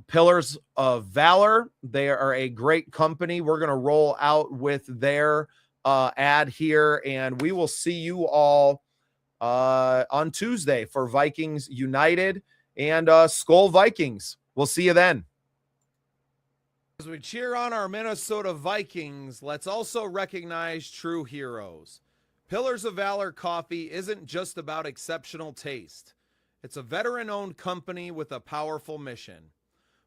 Pillars of Valor. They are a great company. We're going to roll out with their ad here, and we will see you all on Tuesday for Vikings United and Skull Vikings. We'll see you then. As we cheer on our Minnesota Vikings, let's also recognize true heroes. Pillars of Valor Coffee isn't just about exceptional taste. It's a veteran-owned company with a powerful mission.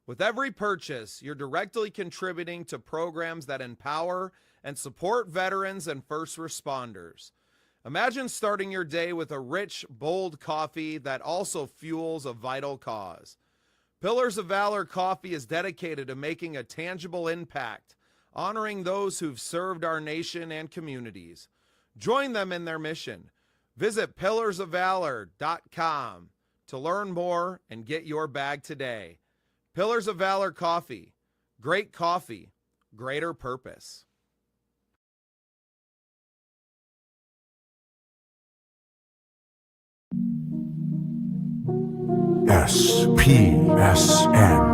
With every purchase, you're directly contributing to programs that empower and support veterans and first responders. Imagine starting your day with a rich, bold coffee that also fuels a vital cause. Pillars of Valor Coffee is dedicated to making a tangible impact, honoring those who've served our nation and communities. Join them in their mission. Visit pillarsofvalor.com to learn more and get your bag today. Pillars of Valor Coffee. Great coffee, greater purpose. SPSN.